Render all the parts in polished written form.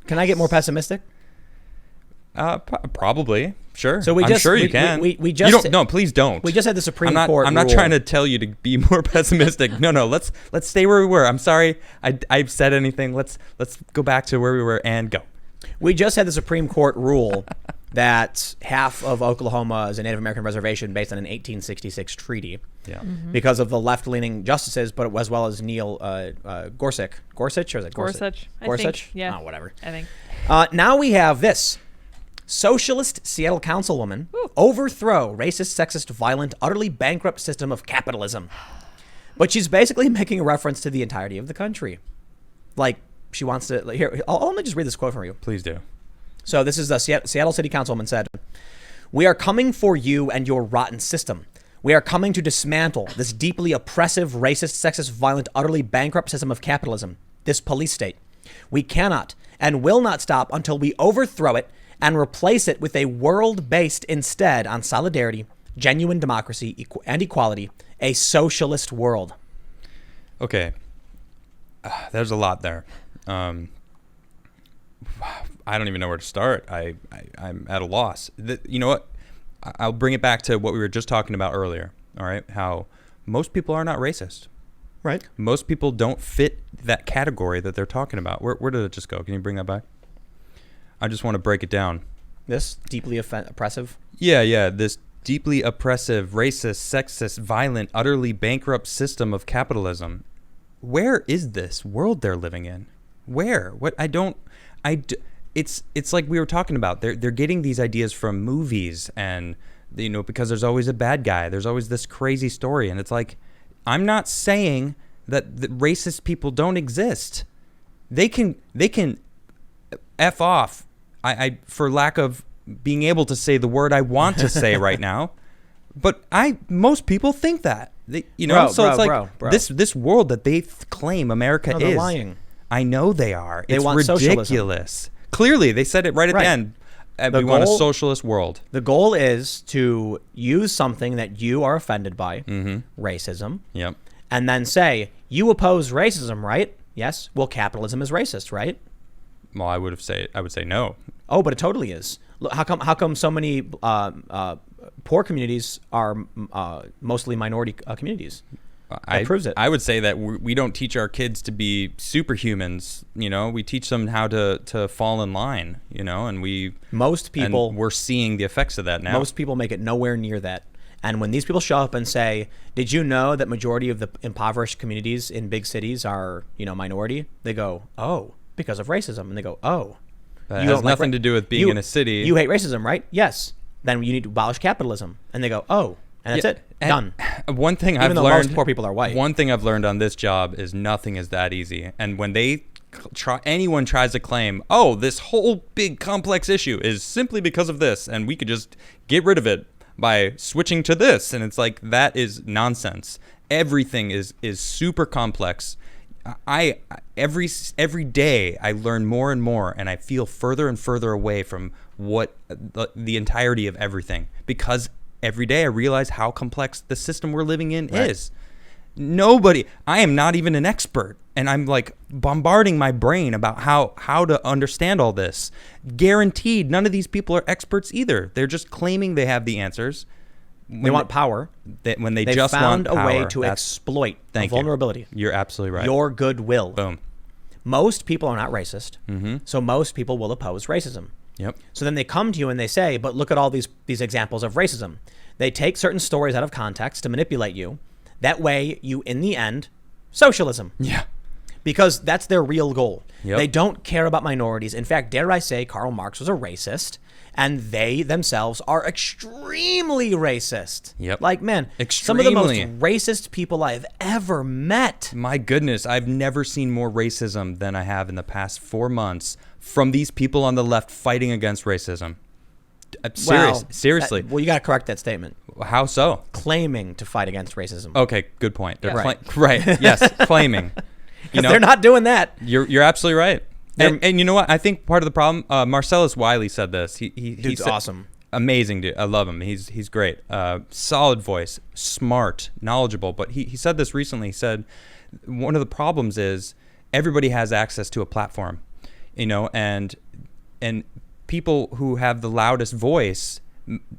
Can I get more pessimistic? Probably. Sure. So I'm sure you can. We just you don't. No, please don't. We just had the Supreme Court. I'm not trying to tell you to be more pessimistic. No. Let's stay where we were. I'm sorry. I've said anything. Let's go back to where we were and go. We just had the Supreme Court rule that half of Oklahoma is a Native American reservation based on an 1866 treaty. Yeah. Because of the left-leaning justices, but as well as Neil Gorsuch. Gorsuch, or is it Gorsuch? Gorsuch. Yeah. Oh, whatever. I think. Now we have this. Socialist Seattle councilwoman overthrow racist, sexist, violent, utterly bankrupt system of capitalism. But she's basically making a reference to the entirety of the country. Like, she wants to... Here, let me just read this quote from you. Please do. So this is the Seattle City Councilwoman said, "We are coming for you and your rotten system. We are coming to dismantle this deeply oppressive, racist, sexist, violent, utterly bankrupt system of capitalism, this police state. We cannot and will not stop until we overthrow it and replace it with a world based instead on solidarity, genuine democracy, and equality, a socialist world." Okay. There's a lot there. I don't even know where to start. I'm at a loss. You know what? I'll bring it back to what we were just talking about earlier. All right. How most people are not racist. Right. Most people don't fit that category that they're talking about. Where did it just go? Can you bring that back? I just want to break it down. This deeply oppressive? Yeah. This deeply oppressive, racist, sexist, violent, utterly bankrupt system of capitalism. Where is this world they're living in? Where? What? It's like we were talking about. They're getting these ideas from movies, and because there's always a bad guy. There's always this crazy story, and it's like, I'm not saying that the racist people don't exist. They can F off. I for lack of being able to say the word I want to say right now, but most people think that. This world that they claim America is. They're lying. I know they are. It's want ridiculous. Socialism. Clearly, they said it right at the end. We want a socialist world. The goal is to use something that you are offended by, racism. Yep. And then say, you oppose racism, right? Yes. Well, capitalism is racist, right? Well, I would say no. Oh, but it totally is. Look, how come so many poor communities are mostly minority communities? That proves it. I would say that we don't teach our kids to be superhumans. We teach them how to fall in line. And we're seeing the effects of that now. Most people make it nowhere near that. And when these people show up and say, "Did you know that majority of the impoverished communities in big cities are minority?" They go, "Oh, because of racism." And they go, "Oh, that has nothing to do with being in a city. You hate racism, right? Yes. Then you need to abolish capitalism." And they go, "Oh." And that's it. Done. One thing Even I've though learned, most poor people are white. One thing I've learned on this job is nothing is that easy. And when anyone tries to claim, "Oh, this whole big complex issue is simply because of this, and we could just get rid of it by switching to this," and it's like, that is nonsense. Everything is super complex. Every day I learn more and more, and I feel further and further away from what the entirety of everything, because every day I realize how complex the system we're living in is. I am not even an expert, and I'm like bombarding my brain about how to understand all this. Guaranteed, none of these people are experts either. They're just claiming they have the answers. They want power. When they They've just found want power, a way to exploit a vulnerability. You're absolutely right. Your goodwill. Boom. Most people are not racist, so most people will oppose racism. Yep. So then they come to you and they say, "But look at all these examples of racism." They take certain stories out of context to manipulate you. That way, you, in the end, socialism. Yeah. Because that's their real goal. Yep. They don't care about minorities. In fact, dare I say, Karl Marx was a racist, and they themselves are extremely racist. Yep. Like, man, extremely. some of the most racist people I've ever met. My goodness, I've never seen more racism than I have in the past 4 months from these people on the left fighting against racism. Seriously. Well, you got to correct that statement. How so? Claiming to fight against racism. Okay, good point. They're Right. Yes, claiming. They're not doing that. You're absolutely right. And you know what? I think part of the problem, Marcellus Wiley said this. He's awesome. Amazing dude. I love him. He's great. Solid voice, smart, knowledgeable. But he said this recently. He said one of the problems is everybody has access to a platform. and people who have the loudest voice,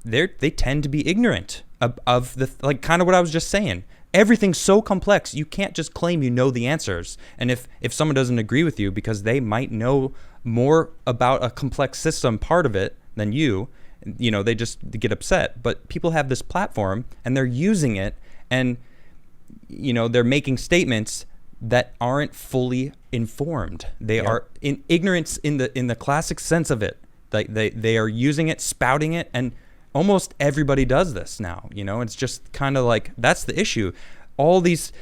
they tend to be ignorant of the, like, kind of what I was just saying. Everything's so complex. You can't just claim you know the answers. And if someone doesn't agree with you because they might know more about a complex system part of it than you, they just get upset. But people have this platform and they're using it, and they're making statements that aren't fully informed. They are in ignorance in the classic sense of it. They are using it, spouting it, and almost everybody does this now. It's just kind of like, that's the issue. All these,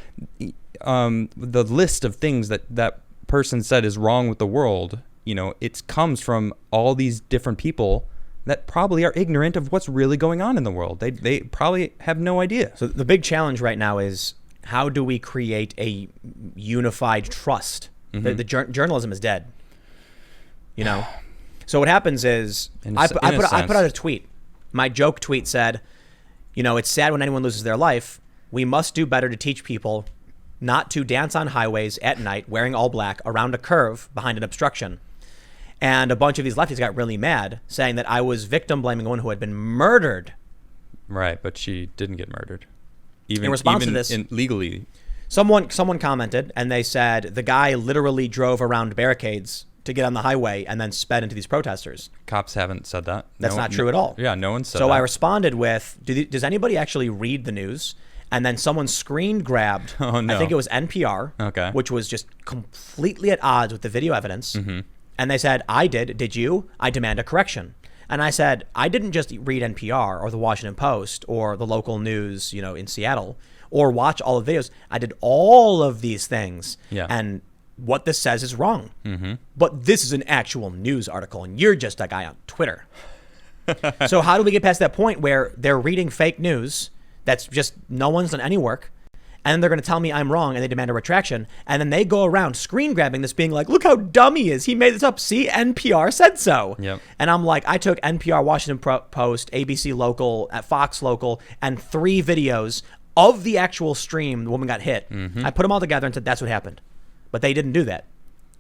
the list of things that person said is wrong with the world, it comes from all these different people that probably are ignorant of what's really going on in the world. They probably have no idea. So the big challenge right now is, how do we create a unified trust? Mm-hmm. The journalism is dead. So what happens is, I put out a tweet. My joke tweet said, it's sad when anyone loses their life. We must do better to teach people not to dance on highways at night wearing all black around a curve behind an obstruction. And a bunch of these lefties got really mad, saying that I was victim blaming a woman who had been murdered. Right, but she didn't get murdered. In response to this, legally, someone commented, and they said the guy literally drove around barricades to get on the highway and then sped into these protesters. Cops haven't said that. That's not true at all. Yeah, no one said that. So I responded with, does anybody actually read the news? And then someone screen grabbed, I think it was NPR, which was just completely at odds with the video evidence. Mm-hmm. And they said, I did. Did you? I demand a correction. And I said, I didn't just read NPR or the Washington Post or the local news, in Seattle, or watch all the videos. I did all of these things. Yeah. And what this says is wrong. Mm-hmm. But this is an actual news article, and you're just a guy on Twitter. So how do we get past that point where they're reading fake news that's just, no one's done any work, and they're going to tell me I'm wrong, and they demand a retraction, and then they go around screen grabbing this, being like, look how dumb he is. He made this up. See, NPR said so. Yep. And I'm like, I took NPR, Washington Post, ABC Local, at Fox Local, and 3 videos of the actual stream. The woman got hit. Mm-hmm. I put them all together and said, that's what happened. But they didn't do that.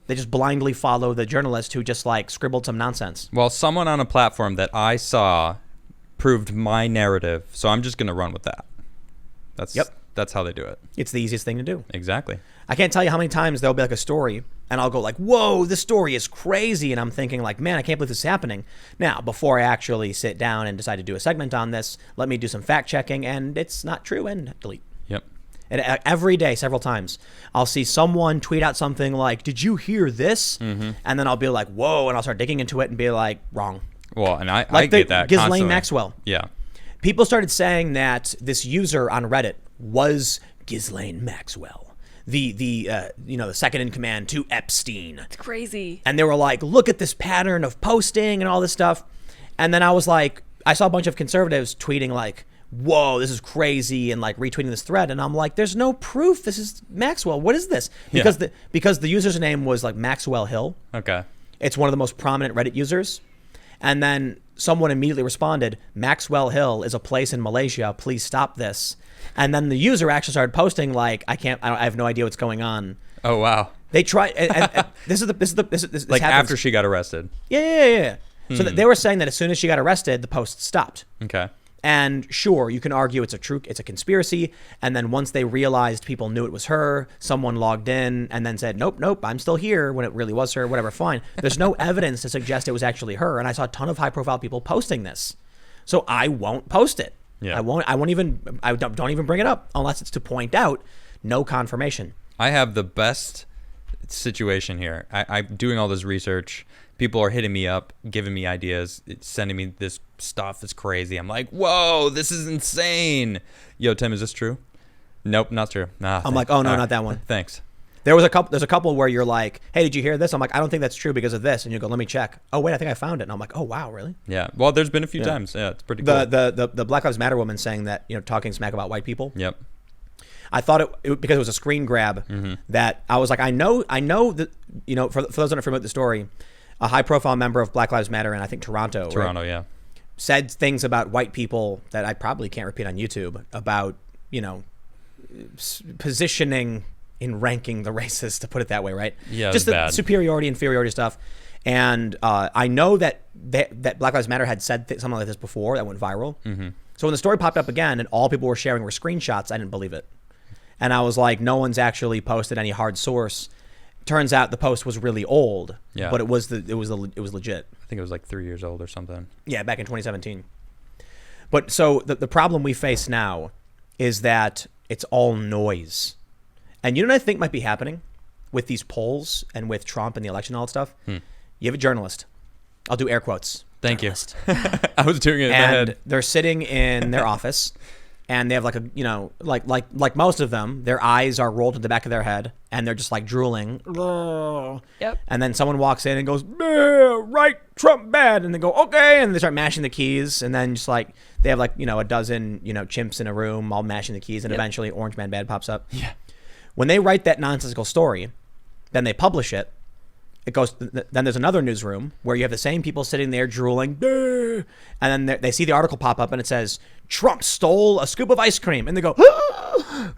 They just blindly follow the journalist who just scribbled some nonsense. Well, someone on a platform that I saw proved my narrative, so I'm just going to run with that. That's how they do it. It's the easiest thing to do. Exactly. I can't tell you how many times there'll be a story and I'll go whoa, this story is crazy. And I'm thinking man, I can't believe this is happening. Now, before I actually sit down and decide to do a segment on this, let me do some fact checking, and it's not true, and delete. Yep. And every day, several times, I'll see someone tweet out something like, did you hear this? Mm-hmm. And then I'll be like, whoa, and I'll start digging into it and be like, wrong. Well, and I get that Ghislaine constantly. Maxwell. Yeah. People started saying that this user on Reddit was Ghislaine Maxwell, the second in command to Epstein. It's crazy. And they were like, look at this pattern of posting and all this stuff. And then I was like, I saw a bunch of conservatives tweeting whoa, this is crazy, and retweeting this thread. And I'm like, there's no proof this is Maxwell. What is this? Because the user's name was Maxwell Hill. Okay. It's one of the most prominent Reddit users. And then someone immediately responded, Maxwell Hill is a place in Malaysia. Please stop this. And then the user actually started posting I have no idea what's going on. Oh, wow. They tried, and this happens. After she got arrested. Yeah. So they were saying that as soon as she got arrested, the post stopped. Okay. And sure, you can argue it's a conspiracy. And then once they realized people knew it was her, someone logged in and then said, nope, I'm still here, when it really was her, whatever, fine. There's no evidence to suggest it was actually her. And I saw a ton of high profile people posting this. So I won't post it. Yeah. I don't even bring it up unless it's to point out no confirmation. I have the best situation here. I'm doing all this research. People are hitting me up, giving me ideas, sending me this stuff that's crazy. I'm like, whoa, this is insane. Yo, Tim, is this true? Nope, not true. I'm like, oh no, not that one. Thanks. There's a couple where you're like, hey, did you hear this? I'm like, I don't think that's true because of this. And you go, let me check. Oh wait, I think I found it. And I'm like, oh wow, really? Yeah. Well, there's been a few times. Yeah, it's pretty cool. The Black Lives Matter woman saying that, talking smack about white people. Yep. I thought it because it was a screen grab that I was like, I know that, for those that are familiar with the story, a high profile member of Black Lives Matter in, I think, Toronto, right? Yeah. Said things about white people that I probably can't repeat on YouTube about, positioning in ranking the races, to put it that way, right? Yeah, just the bad. superiority, inferiority stuff. And I know that Black Lives Matter had said something like this before that went viral. Mm-hmm. So when the story popped up again and all people were sharing were screenshots, I didn't believe it. And I was like, no one's actually posted any hard source. Turns out the post was really old, but it was legit. I think it was like 3 years old or something. Yeah, back in 2017. But so the problem we face now is that it's all noise. And you know what I think might be happening with these polls and with Trump and the election and all that stuff? You have a journalist. I'll do air quotes. Thank journalist. you. I was doing it in my And head. they're sitting in their office, and they have like a, you know, like most of them, their eyes are rolled to the back of their head, and they're just like drooling. Yep. And then someone walks in and goes, right, Trump bad. And they go, okay. And they start mashing the keys. And then just like, they have like, you know, a dozen, you know, chimps in a room all mashing the keys. And eventually Orange Man Bad pops up. Yeah. When they write that nonsensical story, then they publish it. It goes, then there's another newsroom where you have the same people sitting there drooling. And then they see the article pop up and it says, Trump stole a scoop of ice cream. And they go,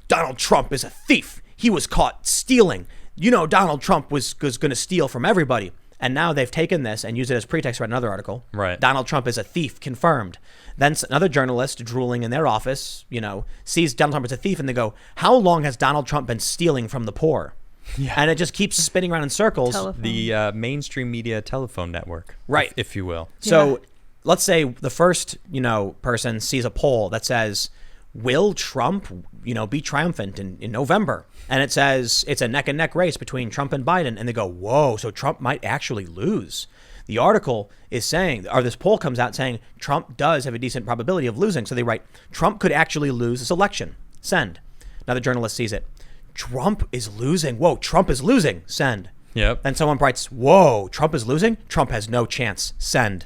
Donald Trump is a thief. He was caught stealing. You know, Donald Trump was going to steal from everybody. And now they've taken this and used it as pretext to write another article. Right. Donald Trump is a thief, confirmed. Then another journalist drooling in their office, you know, sees Donald Trump as a thief and they go, how long has Donald Trump been stealing from the poor? Yeah. And it just keeps spinning around in circles. Telephone. The mainstream media telephone network. Right. If you will. So let's say the first, you know, person sees a poll that says, will Trump, you know, be triumphant in November? And it says it's a neck and neck race between Trump and Biden. And they go, whoa, so Trump might actually lose. The article is saying, or this poll comes out saying Trump does have a decent probability of losing. So they write, Trump could actually lose this election. Send. Another journalist sees it. Trump is losing. Whoa, Trump is losing. Send. Yep. Then someone writes, whoa, Trump is losing? Trump has no chance. Send.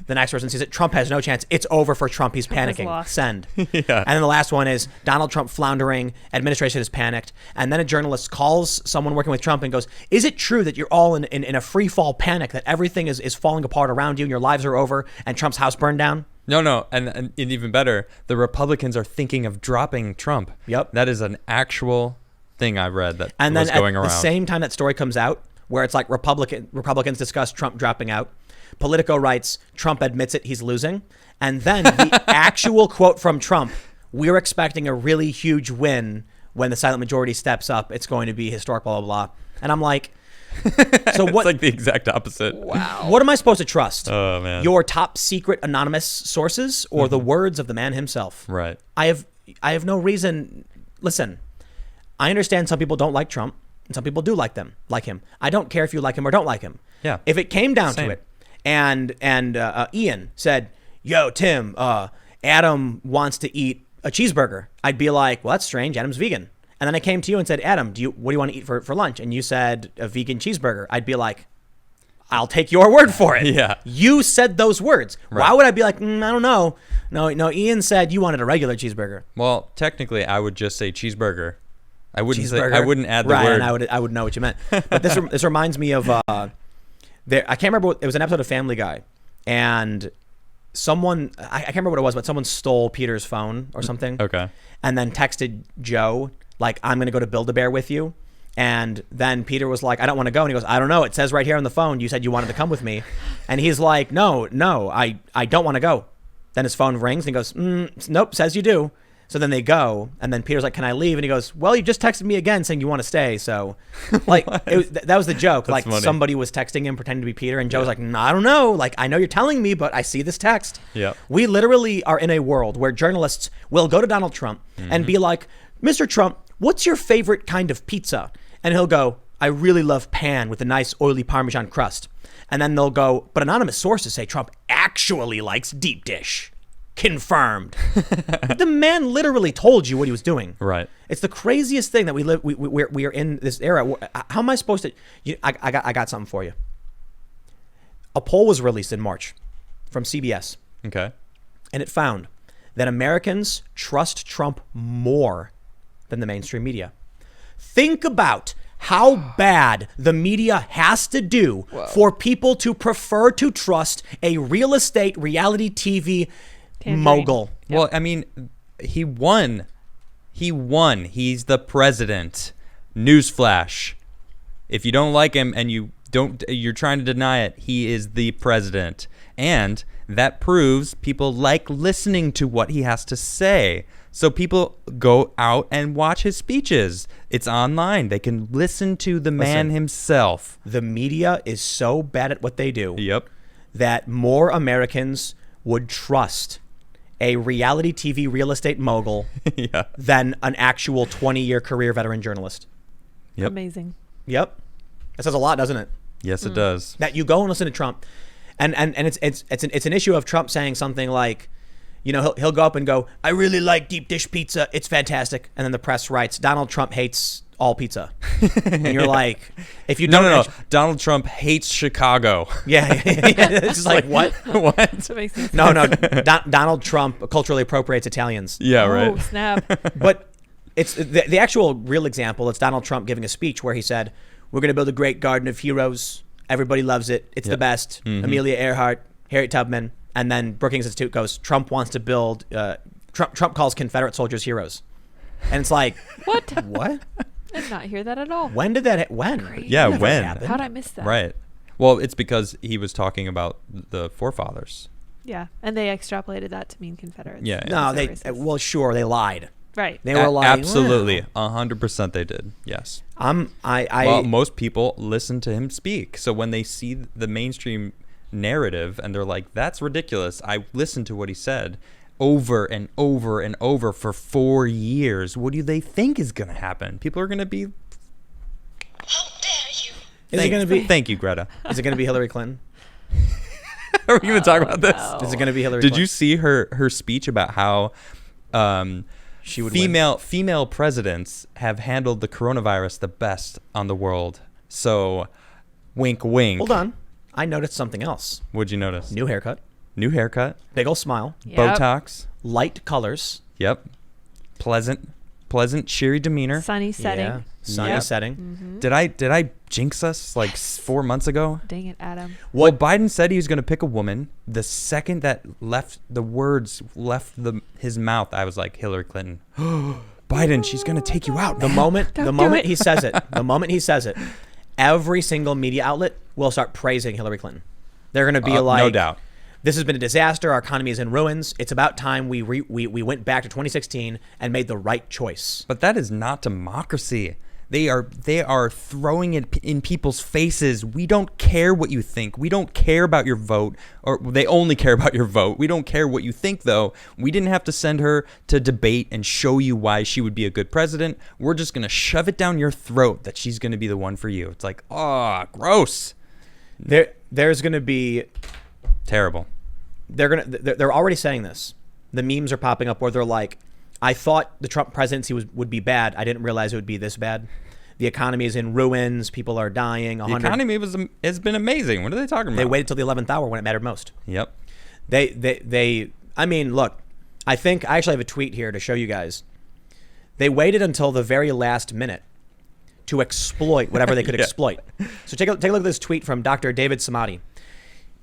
The next person sees it. Trump has no chance. It's over for Trump. He's panicking. Send. Yeah. And then the last one is Donald Trump floundering. Administration is panicked. And then a journalist calls someone working with Trump and goes, is it true that you're all in a free fall panic, that everything is falling apart around you and your lives are over and Trump's house burned down? No. And even better, the Republicans are thinking of dropping Trump. Yep. That is an actual thing I've read that and was then going at around. The same time that story comes out, where it's like Republicans discuss Trump dropping out, Politico writes Trump admits it, he's losing, and then the actual quote from Trump: "We're expecting a really huge win when the silent majority steps up. It's going to be historic." Blah blah blah. And I'm like, so what? It's like the exact opposite. Wow. What am I supposed to trust? Oh man. Your top secret anonymous sources or the words of the man himself? Right. I have no reason. Listen, I understand some people don't like Trump and some people do like him. I don't care if you like him or don't like him. Yeah. If it came down Same. to it, and Ian said, "Yo, Tim, Adam wants to eat a cheeseburger," I'd be like, "Well, that's strange. Adam's vegan." And then I came to you and said, "Adam, what do you want to eat for lunch?" And you said a vegan cheeseburger. I'd be like, "I'll take your word for it." Yeah. You said those words. Right. Why would I be like, I don't know. No, Ian said you wanted a regular cheeseburger. Well, technically, I would just say cheeseburger. I wouldn't say. Cheeseburger. I wouldn't add the right, word. and I would know what you meant. But this reminds me of I can't remember. It was an episode of Family Guy, and someone I can't remember what it was, but someone stole Peter's phone or something. Okay. And then texted Joe like, "I'm gonna go to Build-A-Bear with you." And then Peter was like, "I don't want to go." And he goes, "I don't know. It says right here on the phone you said you wanted to come with me." And he's like, No, I don't want to go. Then his phone rings and he goes, "Nope, says you do." So then they go, and then Peter's like, "Can I leave?" And he goes, "Well, you just texted me again saying you want to stay." So, like, that was the joke. That's like, funny. somebody was texting him pretending to be Peter, and Joe's like, "No, I don't know. Like, I know you're telling me, but I see this text." Yeah. We literally are in a world where journalists will go to Donald Trump and be like, "Mr. Trump, what's your favorite kind of pizza?" And he'll go, "I really love pan with a nice oily Parmesan crust." And then they'll go, "But anonymous sources say Trump actually likes deep dish." Confirmed. The man literally told you what he was doing. Right. It's the craziest thing that we are in this era. How am I supposed to? I got something for you. A poll was released in March from CBS, Okay. and it found that Americans trust Trump more than the mainstream media. Think about how bad the media has to do for people to prefer to trust a real estate reality TV Tangerine. mogul. Yep. Well, I mean, he won. He's the president. Newsflash. If you don't like him and you You're trying to deny it. He is the president. And that proves people like listening to what he has to say. So people go out and watch his speeches. It's online. They can listen to the man himself. The media is so bad at what they do. Yep. That more Americans would trust a reality TV real estate mogul than an actual 20-year career veteran journalist. Yep. Amazing. Yep. That says a lot, doesn't it? Yes, it does. That you go and listen to Trump, and it's an issue of Trump saying something like, you know, he'll go up and go, I really like deep dish pizza. It's fantastic. And then the press writes, Donald Trump hates all pizza. And you're like, if you don't... No. Donald Trump hates Chicago. Yeah. It's like, what? What? That makes sense. No. Donald Trump culturally appropriates Italians. Yeah, Oh, right. snap. But it's the actual real example. It's Donald Trump giving a speech where he said, we're going to build a great garden of heroes. Everybody loves it. It's the best. Amelia Earhart, Harriet Tubman. And then Brookings Institute goes, Trump wants to build, Trump calls Confederate soldiers heroes. And it's like, What? what? I did not hear that at all. When did that, when? Crazy. Yeah, Never when? happened. How'd I miss that? Right. Well, it's because he was talking about the forefathers. Yeah, and they extrapolated that to mean Confederates. Yeah. No, So they, racist. well, sure, they lied. Right. They were like, Absolutely. 100% they did. Yes. Well, most people listen to him speak. So when they see the mainstream narrative and they're like, that's ridiculous. I listened to what he said over and over and over for 4 years. What do they think is going to happen? People are going to be... How dare you? Is it going to be? Thank you, Greta. Is it going to be Hillary Clinton? Are we going to talk about this? no. Is it going to be Hillary? Did Clinton? you see her speech about how She would win. female presidents have handled the coronavirus the best on the world? So, wink, wink. Hold on. I noticed something else. What'd you notice? New haircut, New haircut, big ol' smile, Yep. Botox. light colors. Yep. Pleasant, cheery demeanor. Sunny setting. Yeah. Sunny Yep. setting. Did I jinx us like 4 months ago? Dang it, Adam. Well, Biden said he was going to pick a woman. The second that the words left his mouth, I was like, Hillary Clinton. Biden, she's going to take you out. The moment Don't do moment it. he says it, every single media outlet will start praising Hillary Clinton. They're going to be like, no doubt. This has been a disaster. Our economy is in ruins. It's about time we went back to 2016 and made the right choice. But that is not democracy. They are throwing it in people's faces. We don't care what you think. We don't care about your vote, or they only care about your vote. We don't care what you think, though. We didn't have to send her to debate and show you why she would be a good president. We're just going to shove it down your throat that she's going to be the one for you. It's like, oh, gross. There's going to be Terrible. they're already saying this. The memes are popping up where they're like, I thought the Trump presidency would be bad. I didn't realize it would be this bad. The economy is in ruins. People are dying. The economy has been amazing. What are they talking about? They waited till the 11th hour when it mattered most. Yep. I mean, look, I actually have a tweet here to show you guys. They waited until the very last minute to exploit whatever they could exploit. So take a look at this tweet from Dr. David Samadi.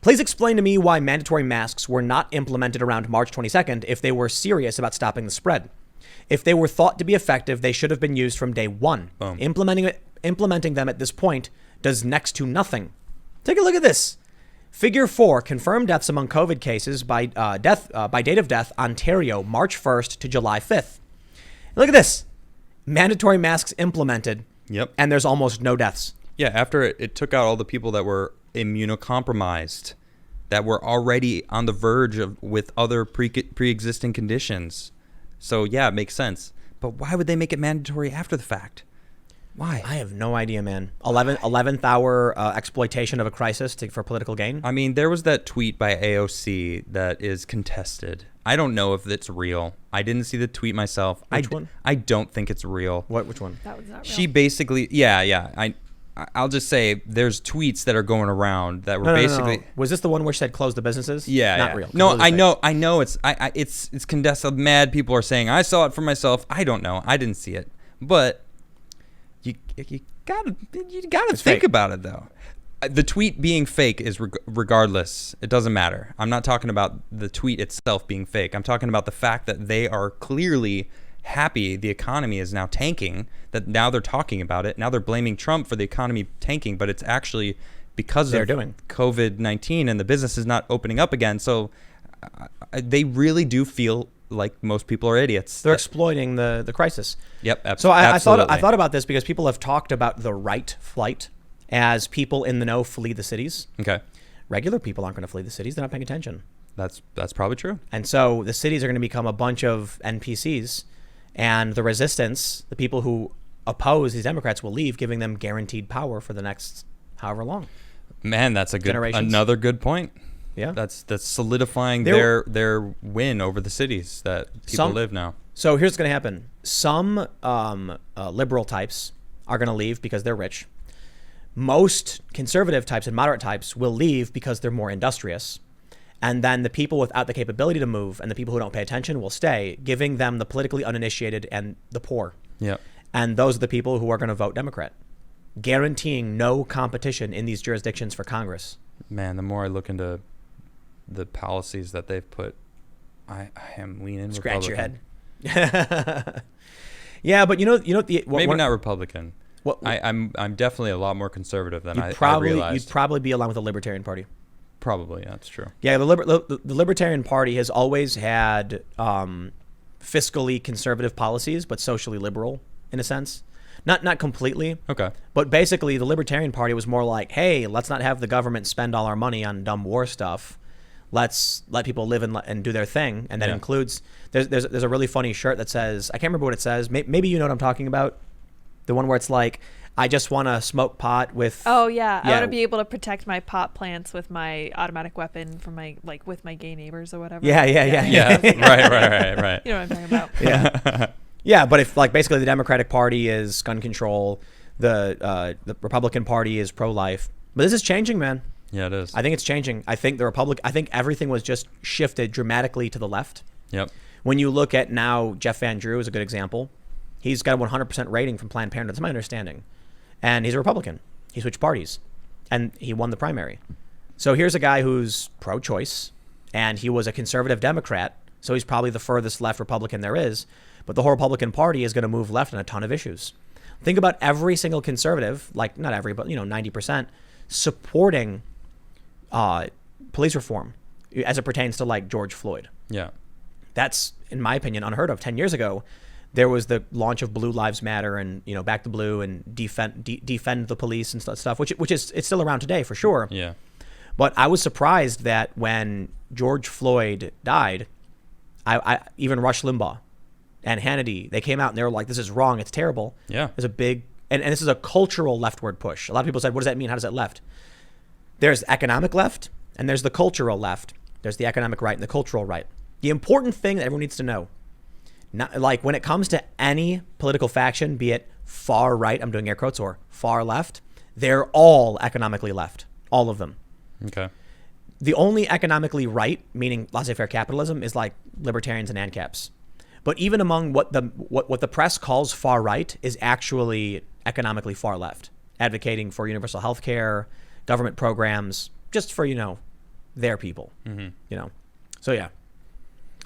Please explain to me why mandatory masks were not implemented around March 22nd if they were serious about stopping the spread. If they were thought to be effective, they should have been used from day one. Boom. Implementing them at this point does next to nothing. Take a look at this. Figure 4, confirmed deaths among COVID cases by date of death, Ontario, March 1st to July 5th. Look at this. Mandatory masks implemented. Yep. And there's almost no deaths. Yeah, after it took out all the people that were immunocompromised, that were already on the verge of with other pre-existing conditions. So yeah, it makes sense. But why would they make it mandatory after the fact? Why? I have no idea, man. 11th hour exploitation of a crisis for political gain. I mean, there was that tweet by AOC that is contested. I don't know if it's real. I didn't see the tweet myself. Which one? I don't think it's real. Which one? That was not real. She basically, yeah. I'll just say there's tweets that are going around that were basically. No. Was this the one where she said close the businesses? Yeah, not yeah. real. No, Completely I fake. know. It's contested. Mad people are saying I saw it for myself. I don't know. I didn't see it, but you gotta think fake. about it though. The tweet being fake is regardless. It doesn't matter. I'm not talking about the tweet itself being fake. I'm talking about the fact that they are clearly happy the economy is now tanking, that now they're talking about it. Now they're blaming Trump for the economy tanking, but it's actually because They're of doing. COVID-19 and the business is not opening up again. So they really do feel like most people are idiots. They're exploiting the crisis. Yep. So I absolutely. thought about this because people have talked about the right flight as people in the know flee the cities. Okay. Regular people aren't going to flee the cities. They're not paying attention. That's probably true. And so the cities are going to become a bunch of NPCs, and the resistance, the people who oppose these Democrats, will leave, giving them guaranteed power for the next however long. Man, that's another good point. Yeah. That's solidifying their win over the cities that people live now. So here's what's going to happen. Some liberal types are going to leave because they're rich. Most conservative types and moderate types will leave because they're more industrious. And then the people without the capability to move and the people who don't pay attention will stay, giving them the politically uninitiated and the poor. Yeah. And those are the people who are going to vote Democrat, guaranteeing no competition in these jurisdictions for Congress. Man, the more I look into the policies that they've put, I am leaning Scratch Republican. your head. Yeah, but Maybe not Republican. What, I'm definitely a lot more conservative than I realized. You'd probably be along with the Libertarian Party. Probably, yeah, that's true. Yeah, the Libertarian Party has always had fiscally conservative policies, but socially liberal in a sense. Not completely. Okay. But basically, the Libertarian Party was more like, hey, let's not have the government spend all our money on dumb war stuff. Let's let people live and do their thing. And that includes, there's a really funny shirt that says, I can't remember what it says. Maybe you know what I'm talking about. The one where it's like, I just want to smoke pot with. Oh yeah, I want to be able to protect my pot plants with my automatic weapon from my with my gay neighbors or whatever. Yeah. Right. You know what I'm talking about. Yeah. Yeah, but if basically the Democratic Party is gun control, the Republican Party is pro-life. But this is changing, man. Yeah, it is. I think it's changing. I think I think everything was just shifted dramatically to the left. Yep. When you look at now, Jeff Van Drew is a good example. He's got a 100% rating from Planned Parenthood. That's my understanding. And he's a Republican. He switched parties. And he won the primary. So here's a guy who's pro-choice. And he was a conservative Democrat. So he's probably the furthest left Republican there is. But the whole Republican Party is going to move left on a ton of issues. Think about every single conservative, like not every, but 90%, supporting police reform as it pertains to like George Floyd. Yeah. That's, in my opinion, unheard of. 10 years ago, there was the launch of Blue Lives Matter and Back to Blue and defend the police and stuff, which is it's still around today for sure. Yeah. But I was surprised that when George Floyd died, I even Rush Limbaugh and Hannity, they came out and they were like, "This is wrong. It's terrible." Yeah. There's a big and this is a cultural leftward push. A lot of people said, "What does that mean? How does that left?" There's economic left and there's the cultural left. There's the economic right and the cultural right. The important thing that everyone needs to know, not like when it comes to any political faction, be it far right, I'm doing air quotes, or far left, they're all economically left. All of them. Okay. The only economically right, meaning laissez-faire capitalism, is like libertarians and ANCAPs. But even among what the press calls far right is actually economically far left, advocating for universal health care, government programs, just for, their people, So yeah,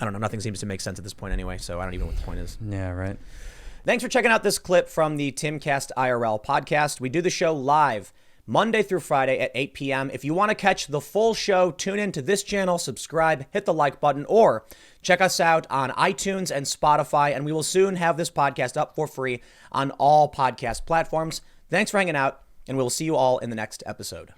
I don't know. Nothing seems to make sense at this point anyway, so I don't even know what the point is. Yeah, right. Thanks for checking out this clip from the Timcast IRL podcast. We do the show live Monday through Friday at 8 p.m. If you want to catch the full show, tune in to this channel, subscribe, hit the like button, or check us out on iTunes and Spotify, and we will soon have this podcast up for free on all podcast platforms. Thanks for hanging out, and we'll see you all in the next episode.